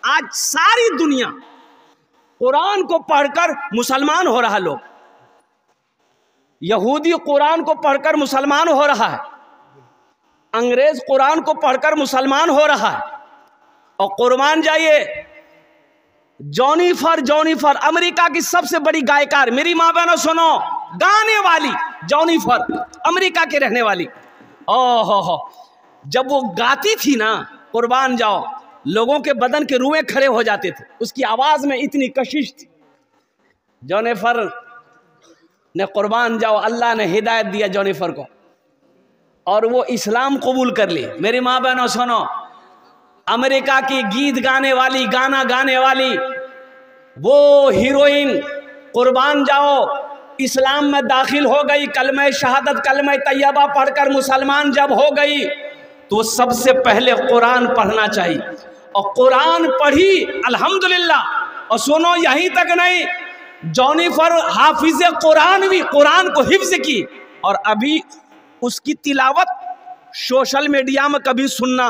आज सारी दुनिया कुरान को पढ़कर मुसलमान हो रहा। लोग यहूदी कुरान को पढ़कर मुसलमान हो रहा है, अंग्रेज कुरान को पढ़कर मुसलमान हो रहा है। और कुर्बान जाइए, जॉनिफर अमेरिका की सबसे बड़ी गायकार, मेरी माँ बहनों सुनो, गाने वाली जॉनिफर, अमेरिका के रहने वाली। ओहो, जब वो गाती थी ना कुर्बान जाओ, लोगों के बदन के रुएं खड़े हो जाते थे, उसकी आवाज में इतनी कशिश थी। जॉनिफर ने कुर्बान जाओ, अल्लाह ने हिदायत दिया जॉनिफर को और वो इस्लाम कबूल कर ली। मेरी माँ बहनों सुनो, अमेरिका की गीत गाने वाली, गाना गाने वाली वो हीरोइन कुर्बान जाओ इस्लाम में दाखिल हो गई, कलमे शहादत कलमे तैयबा पढ़कर मुसलमान जब हो गई तो सबसे पहले कुरान पढ़ना चाहिए। और कुरान पढ़ी अल्हम्दुलिल्लाह। और सुनो, यहीं तक नहीं, जॉनिफर हाफिज कुरान भी, कुरान को हिफ्ज की। और अभी उसकी तिलावत सोशल मीडिया में कभी सुनना,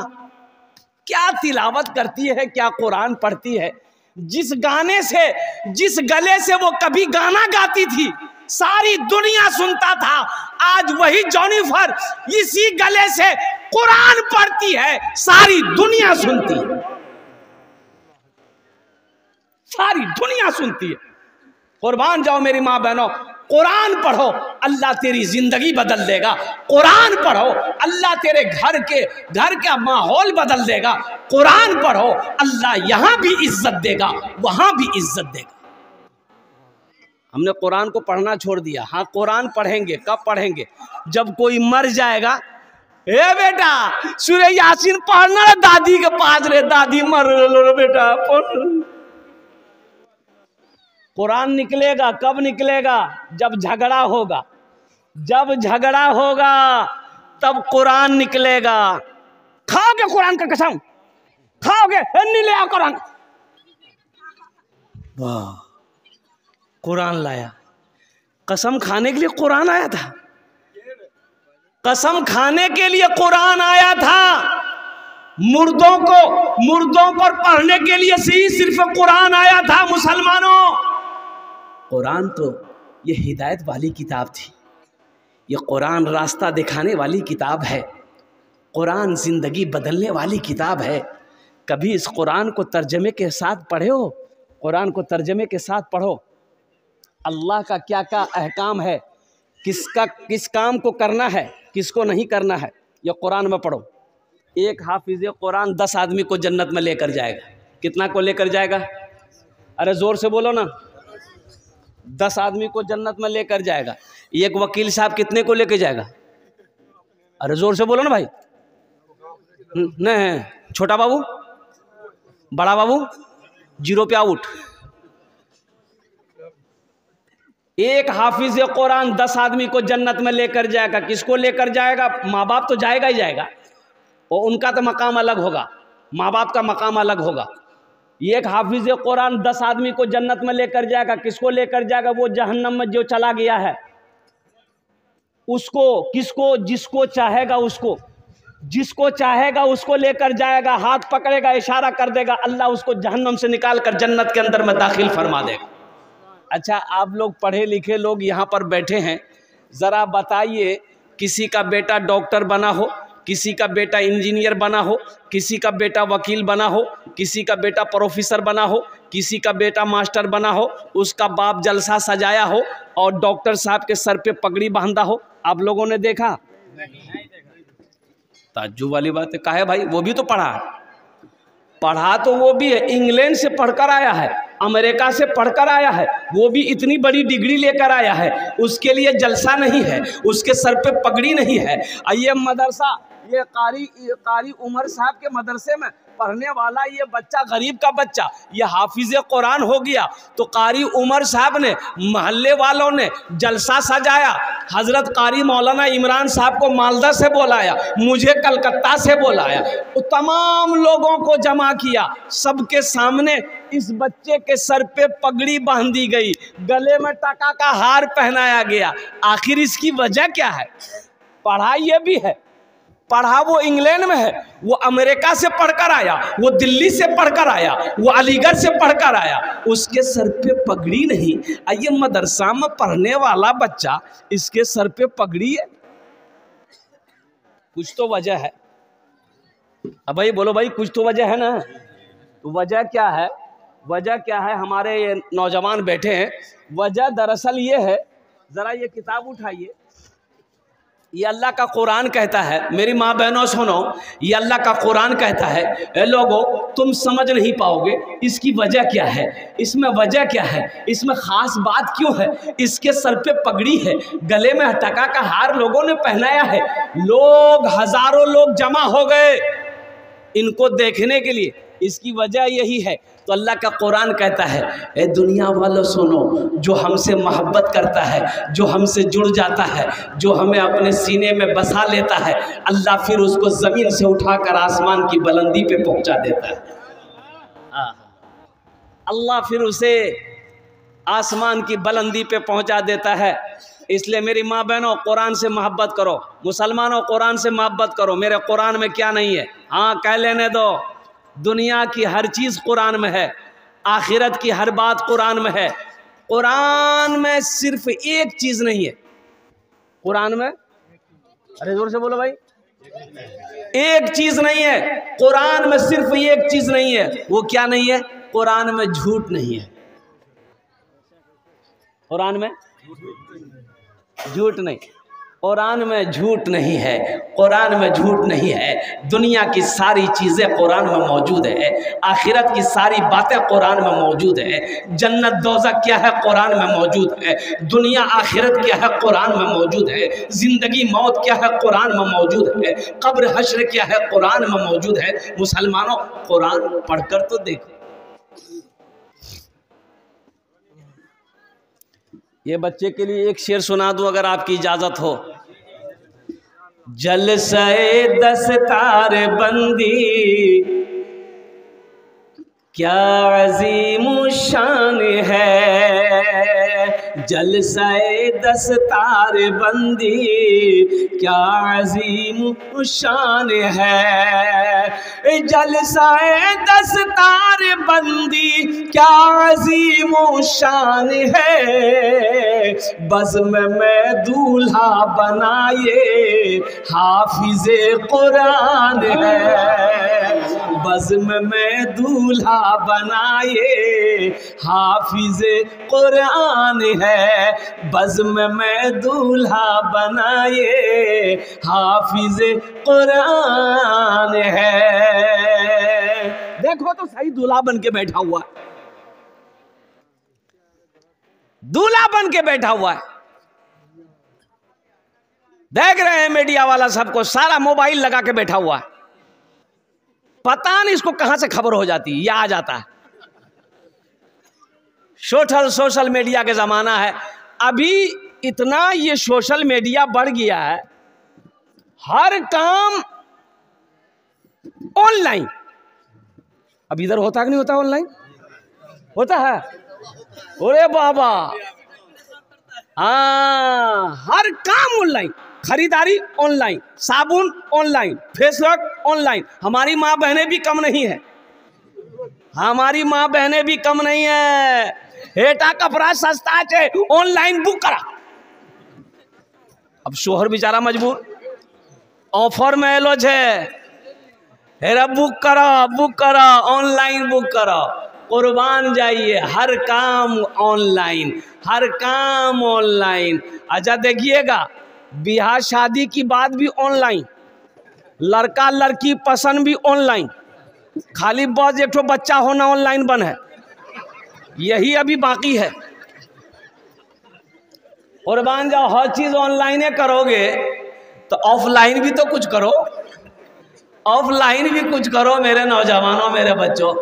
क्या तिलावत करती है, क्या कुरान पढ़ती है। जिस गाने से, जिस गले से वो कभी गाना गाती थी सारी दुनिया सुनता था, आज वही जॉनिफर इसी गले से कुरान पढ़ती है, सारी दुनिया सुनती है, सारी दुनिया सुनती है। कुर्बान जाओ मेरी माँ बहनों, कुरान पढ़ो, अल्लाह तेरी जिंदगी बदल देगा। कुरान पढ़ो, अल्लाह तेरे घर का माहौल बदल देगा। कुरान पढ़ो, अल्लाह यहां भी इज्जत देगा, वहां भी इज्जत देगा। हमने कुरान को पढ़ना छोड़ दिया। हाँ, कुरान पढ़ेंगे, कब पढ़ेंगे? जब कोई मर जाएगा। ए बेटा सूरह यासीन पढ़ना रे, दादी के पास रे, दादी मर लो बेटा पढ़। कुरान निकलेगा कब निकलेगा? जब झगड़ा होगा, जब झगड़ा होगा तब कुरान निकलेगा। खाओगे कुरान का कसम? खाओगे? नहीं ले आओ कुरान। वाह, कुरान लाया। कसम खाने के लिए कुरान आया था, कसम खाने के लिए कुरान आया था। मुर्दों पर पढ़ने के लिए ही सिर्फ कुरान आया था। मुसलमानों, कुरान तो ये हिदायत वाली किताब थी, ये कुरान रास्ता दिखाने वाली किताब है, कुरान जिंदगी बदलने वाली किताब है। कभी इस कुरान को तर्जमे के साथ पढ़े हो? कुरान को तर्जमे के साथ पढ़ो, अल्लाह का क्या क्या अहकाम है, किस काम को करना है, किसको नहीं करना है, ये कुरान में पढ़ो। एक हाफिज कुरान 10 आदमी को जन्नत में लेकर जाएगा। कितना को लेकर जाएगा? अरे जोर से बोलो ना। 10 आदमी को जन्नत में लेकर जाएगा। एक वकील साहब कितने को लेकर जाएगा? अरे जोर से बोलो ना भाई। नहीं, छोटा बाबू, बड़ा बाबू, 0 पे आउट। एक हाफिज कुरान 10 आदमी को जन्नत में लेकर जाएगा। किसको लेकर जाएगा? माँ बाप तो जाएगा ही जाएगा, और उनका तो मकाम अलग होगा, माँ बाप का मकाम अलग होगा। एक हाफिज कुरान 10 आदमी को जन्नत में लेकर जाएगा। किसको लेकर जाएगा? वो जहन्नम में जो चला गया है उसको, किसको? जिसको चाहेगा उसको, जिसको चाहेगा उसको लेकर जाएगा। हाथ पकड़ेगा, इशारा कर देगा, अल्लाह उसको जहन्नम से निकाल कर जन्नत के अंदर में दाखिल फरमा देगा। अच्छा, आप लोग पढ़े लिखे लोग यहाँ पर बैठे हैं, ज़रा बताइए, किसी का बेटा डॉक्टर बना हो, किसी का बेटा इंजीनियर बना हो, किसी का बेटा वकील बना हो, किसी का बेटा प्रोफेसर बना हो, किसी का बेटा मास्टर बना हो, उसका बाप जलसा सजाया हो और डॉक्टर साहब के सर पे पगड़ी बांधा हो, आप लोगों ने देखा? ताज्जुब वाली बात है। काहे भाई? वो भी तो पढ़ा तो वो भी है, इंग्लैंड से पढ़कर आया है, अमेरिका से पढ़कर आया है, वो भी इतनी बड़ी डिग्री लेकर आया है, उसके लिए जलसा नहीं है, उसके सर पे पगड़ी नहीं है। ये मदरसा, ये कारी उमर साहब के मदरसे में पढ़ने वाला ये बच्चा, गरीब का बच्चा, ये हाफिज कुरान हो गया तो कारी उमर साहब ने, महल्ले वालों ने जलसा सजाया। हजरत कारी मौलाना इमरान साहब को मालदा से बुलाया, मुझे कलकत्ता से बुलाया, तो तमाम लोगों को जमा किया, सबके सामने इस बच्चे के सर पे पगड़ी बांधी गई, गले में टका का हार पहनाया गया। आखिर इसकी वजह क्या है? पढ़ाई ये भी है, पढ़ा वो इंग्लैंड में है, वो अमेरिका से पढ़कर आया, वो दिल्ली से पढ़कर आया, वो अलीगढ़ से पढ़कर आया, उसके सर पे पगड़ी नहीं। ये मदरसा में पढ़ने वाला बच्चा, इसके सर पे पगड़ी है, कुछ तो वजह है। अब भाई बोलो भाई, कुछ तो वजह है ना। तो वजह क्या है? वजह क्या है? हमारे ये नौजवान बैठे हैं, वजह दरअसल ये है, जरा ये किताब उठाइए, ये अल्लाह का कुरान कहता है, मेरी माँ बहनों सुनो, ये अल्लाह का कुरान कहता है, ए लोगों तुम समझ नहीं पाओगे इसकी वजह क्या है, इसमें वजह क्या है, इसमें ख़ास बात क्यों है। इसके सर पे पगड़ी है, गले में टका का हार लोगों ने पहनाया है, लोग हजारों लोग जमा हो गए इनको देखने के लिए, इसकी वजह यही है। तो अल्लाह का कुरान कहता है, ए दुनिया वालों सुनो, जो हमसे मोहब्बत करता है, जो हमसे जुड़ जाता है, जो हमें अपने सीने में बसा लेता है, अल्लाह फिर उसको ज़मीन से उठाकर आसमान की बुलंदी पे पहुंचा देता है। अल्लाह फिर उसे आसमान की बुलंदी पे पहुंचा देता है। इसलिए मेरी माँ बहनों, कुरान से मोहब्बत करो, मुसलमानों कुरान से मोहब्बत करो। मेरे कुरान में क्या नहीं है? हाँ कह लेने दो, दुनिया की हर चीज़ कुरान में है, आखिरत की हर बात कुरान में है। कुरान में सिर्फ एक चीज़ नहीं है, कुरान में, अरे जोर से बोलो भाई, एक चीज़ नहीं है। कुरान में सिर्फ एक चीज़ नहीं है, वो क्या नहीं है? कुरान में झूठ नहीं है। कुरान में झूठ नहीं, कुरान में झूठ नहीं है, कुरान में झूठ नहीं है। दुनिया की सारी चीज़ें कुरान में मौजूद है, आखिरत की सारी बातें कुरान में मौजूद है, जन्नत दोज़ख क्या है कुरान में मौजूद है, दुनिया आखिरत क्या है कुरान में मौजूद है, ज़िंदगी मौत क्या है कुरान में मौजूद है, कब्र हश्र क्या है कुरान में मौजूद है। मुसलमानों कुरान पढ़कर तो देखो। ये बच्चे के लिए एक शेर सुना दूं अगर आपकी इजाजत हो। जलसे दस्तार बंदी क्या अजीम शान है, जलसे दस्तार बंदी क्या अजीम शान है, जलसे दस्तार बंदी क्या अजीम शान है, बज़्म में दूल्हा बनाए हाफिज़े कुरान है, बज़्म में दूल्हा बनाए हाफिज़े कुरान है, बज़्म में दूल्हा बनाए हाफिज़े कुरान है। देखो तो सही, दूल्हा बन के बैठा हुआ है, दूल्हा बन के बैठा हुआ है। देख रहे हैं मीडिया वाला सबको, सारा मोबाइल लगा के बैठा हुआ है, पता नहीं इसको कहां से खबर हो जाती है, या आ जाता है। सोशल मीडिया के ज़माना है। अभी इतना ये सोशल मीडिया बढ़ गया है, हर काम ऑनलाइन। अब इधर होता कि नहीं होता? ऑनलाइन होता है। अरे बाबा, हाँ, हर काम ऑनलाइन, खरीदारी ऑनलाइन, साबुन ऑनलाइन, फेस वॉश ऑनलाइन। हमारी माँ बहनें भी कम नहीं है, हमारी माँ बहनें भी कम नहीं है। हेटा कपड़ा सस्ता है, ऑनलाइन बुक करा। अब शोहर बेचारा मजबूर, ऑफर में एलो है, हेरा बुक करा, ऑनलाइन बुक करा। कुर्बान जाइए, हर काम ऑनलाइन, हर काम ऑनलाइन। अच्छा देखिएगा, ब्याह शादी की बात भी ऑनलाइन, लड़का लड़की पसंद भी ऑनलाइन, खाली बस एक ठो बच्चा होना ऑनलाइन बन है, यही अभी बाकी है। कुर्बान जाओ, हर चीज ऑनलाइन करोगे तो ऑफलाइन भी तो कुछ करो, ऑफलाइन भी कुछ करो मेरे नौजवानों, मेरे बच्चों।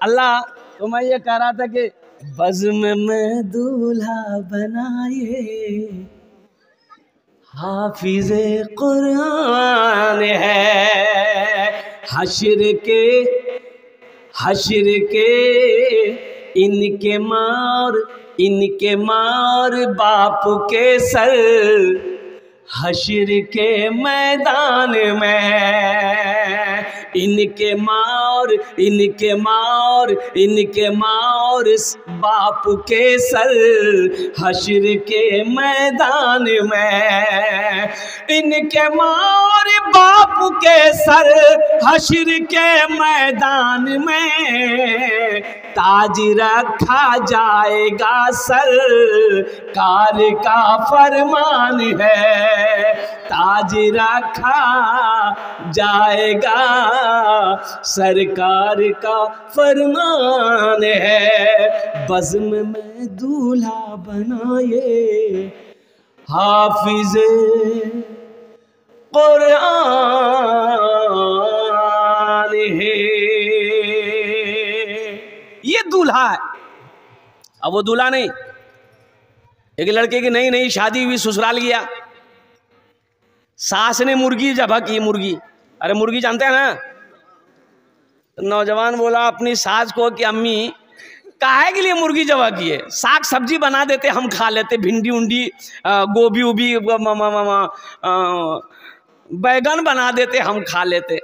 अल्लाह, तो मैं ये कह रहा था कि बज़्म में दूल्हा बनाए हाफिज़े कुरान है, हश्र के इनके मार बाप के सर हश्र के मैदान में इनके मार इनके मार इनके मार बाप के सर, हश्र के मैदान में इनके मार बाप के सर, हश्र के मैदान में ताज रखा जाएगा सर, कार का फरमान है, ताज रखा जाएगा सरकार का फरमान है। बज़्म में दूल्हा बनाए हाफिज कुरान है। ये दूल्हा है। अब वो दूल्हा नहीं, एक लड़के की नई नई शादी हुई, ससुराल गया, सास ने मुर्गी ज़बह की, मुर्गी, अरे मुर्गी जानते हैं ना। तो नौजवान बोला अपनी सास को कि अम्मी काहे के लिए मुर्गी ज़बह की है, साग सब्जी बना देते हम खा लेते, भिंडी उंडी गोभी उभी बैगन बना देते हम खा लेते।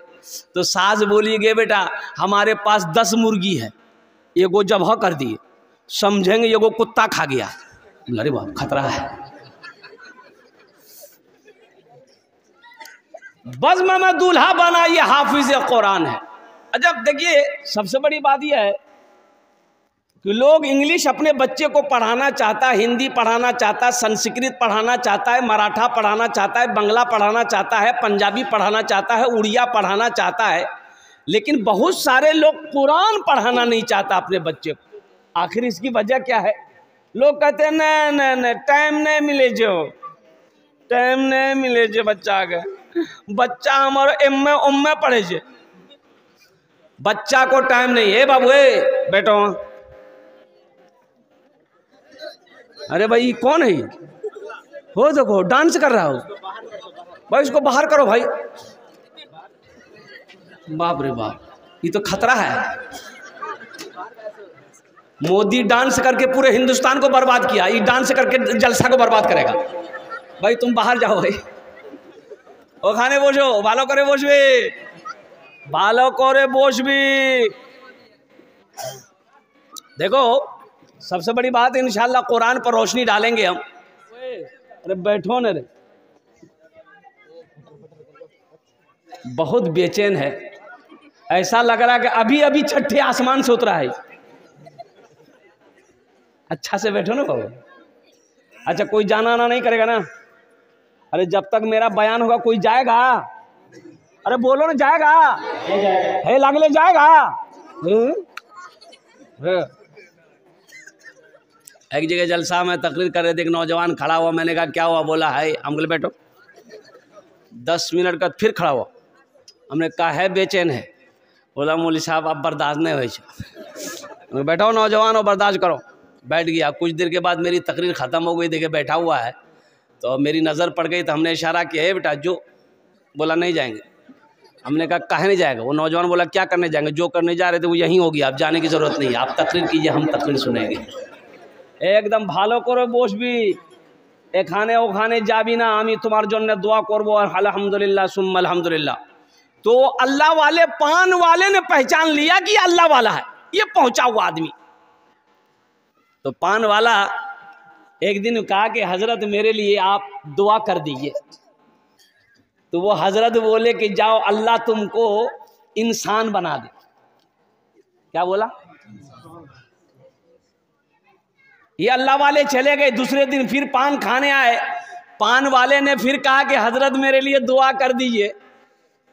तो सास बोली गे बेटा हमारे पास 10 मुर्गी है, ये को ज़बह कर दिए, समझेंगे ये को कुत्ता खा गया। अरे बाप खतरा है। बज़्म में दूल्हा बना ये हाफिज कुरान है। अजब देखिए, सबसे बड़ी बात यह है कि लोग इंग्लिश अपने बच्चे को पढ़ाना चाहता है, हिंदी पढ़ाना चाहता है, संस्कृत पढ़ाना चाहता है, मराठा पढ़ाना चाहता है, बंगला पढ़ाना चाहता है, पंजाबी पढ़ाना चाहता है, उड़िया पढ़ाना चाहता है, लेकिन बहुत सारे लोग कुरान पढ़ाना नहीं चाहता अपने बच्चे को। आखिर इसकी वजह क्या है? लोग कहते हैं न टाइम नहीं मिले जो, टाइम नहीं मिले जो बच्चा के, बच्चा हमारा एम में पढ़े जे, बच्चा को टाइम नहीं है बाबू। बैठो, अरे भाई कौन है? हो देखो डांस कर रहा हो भाई, इसको बाहर करो भाई। बाप रे बाप, ये तो खतरा है। मोदी डांस करके पूरे हिंदुस्तान को बर्बाद किया, ये डांस करके जलसा को बर्बाद करेगा। भाई तुम बाहर जाओ भाई, ওখানে বসো, ভালো করে বসবে, ভালো করে বসবি। देखो सबसे बड़ी बात इंशाल्लाह कुरान पर रोशनी डालेंगे हम। अरे बैठो न रे, बहुत बेचैन है, ऐसा लग रहा है कि अभी अभी छठे आसमान से उतरा है। अच्छा से बैठो ना बाबू। अच्छा कोई जाना आना नहीं करेगा ना? अरे जब तक मेरा बयान होगा कोई जाएगा? अरे बोलो ना, जाएगा? है लागले जाएगा? एक जगह जलसा में तकरीर कर रहे थे, एक नौजवान खड़ा हुआ, मैंने कहा क्या हुआ? बोला है, हम बोले बैठो। 10 मिनट का फिर खड़ा हुआ, हमने कहा है बेचैन है। बोला मौलवी साहब आप बर्दाश्त नहीं हुई। बैठाओ नौजवान हो, बर्दाश्त करो। बैठ गया। कुछ देर के बाद मेरी तकरीर ख़त्म हो गई, देखे बैठा हुआ है, तो मेरी नज़र पड़ गई, तो हमने इशारा किया है बेटा जो। बोला नहीं जाएंगे। हमने कहा काहे नहीं जाएगा? वो नौजवान बोला क्या करने जाएंगे, जो करने जा रहे थे वो यहीं होगी, आप जाने की ज़रूरत नहीं है, आप तकरीर कीजिए, हम तकरीर सुनेंगे। एकदम भालो करो बसबी, एखाने ओखाने जाबी ना, आमी तुम्हार जन्य दुआ करबो अल्हम्दुलिल्लाह सुम्मा अल्हम्दुलिल्लाह। तो अल्लाह वाले पान वाले ने पहचान लिया कि अल्लाह वाला है, ये पहुंचा हुआ आदमी। तो पान वाला एक दिन कहा कि हजरत मेरे लिए आप दुआ कर दीजिए। तो वो हजरत बोले कि जाओ अल्लाह तुमको इंसान बना दे। क्या बोला? ये अल्लाह वाले चले गए। दूसरे दिन फिर पान खाने आए, पान वाले ने फिर कहा कि हजरत मेरे लिए दुआ कर दीजिए।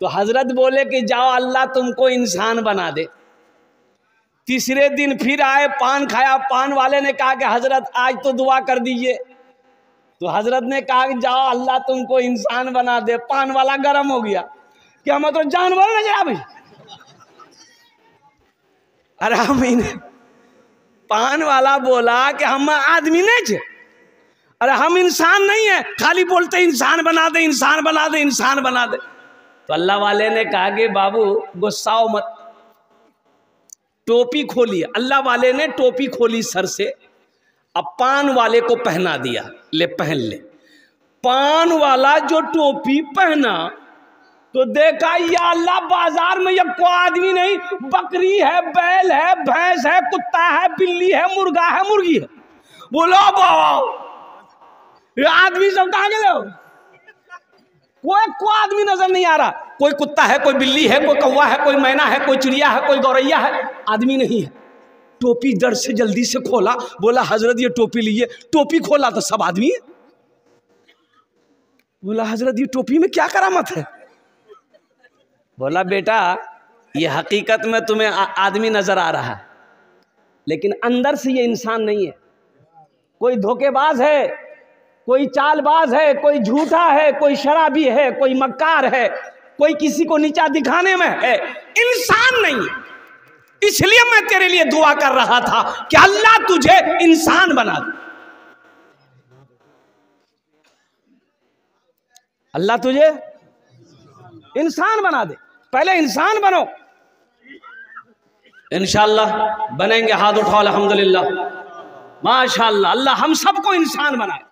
तो हजरत बोले कि जाओ अल्लाह तुमको इंसान बना दे। तीसरे दिन फिर आए, पान खाया, पान वाले ने कहा कि हजरत आज तो दुआ कर दीजिए। तो हजरत ने कहा कि जाओ अल्लाह तुमको इंसान बना दे। पान वाला गर्म हो गया कि हम तो जानवर नजर आ भाई। अरे हम पान वाला बोला कि हम आदमी नहीं थे, अरे हम इंसान नहीं है, खाली बोलते इंसान बना दे, इंसान बना दे, इंसान बना दे। तो अल्लाह वाले ने कहा कि बाबू गुस्साओ मत, टोपी खोली। अल्लाह वाले ने टोपी खोली सर से, अब पान वाले को पहना दिया, ले पहन ले। पान वाला जो टोपी पहना तो देखा या अल्लाह बाजार में ये कोई आदमी नहीं, बकरी है, बैल है, भैंस है, कुत्ता है, बिल्ली है, मुर्गा है, मुर्गी है। बोलो बाबा ये आदमी सब कहाँ गए? कोई आदमी नजर नहीं आ रहा। कोई कुत्ता है, कोई बिल्ली है, कोई कौवा है, कोई मैना है, कोई चिड़िया है, कोई गौरैया है, आदमी नहीं है। टोपी जड़ से जल्दी से खोला, बोला हजरत ये टोपी लीजिए। टोपी खोला तो सब आदमी है। बोला हजरत ये टोपी में क्या करामत है? बोला बेटा ये हकीकत में तुम्हें आदमी नजर आ रहा है, लेकिन अंदर से ये इंसान नहीं है। कोई धोखेबाज है, कोई चालबाज है, कोई झूठा है, कोई शराबी है, कोई मक्कार है, कोई किसी को नीचा दिखाने में है, इंसान नहीं है। इसलिए मैं तेरे लिए दुआ कर रहा था कि अल्लाह तुझे इंसान बना दे, अल्लाह तुझे इंसान बना दे। पहले इंसान बनो, इंशाअल्लाह बनेंगे। हाथ उठाओ, अल्हम्दुलिल्लाह, माशाअल्लाह। अल्लाह हम सबको इंसान बनाए।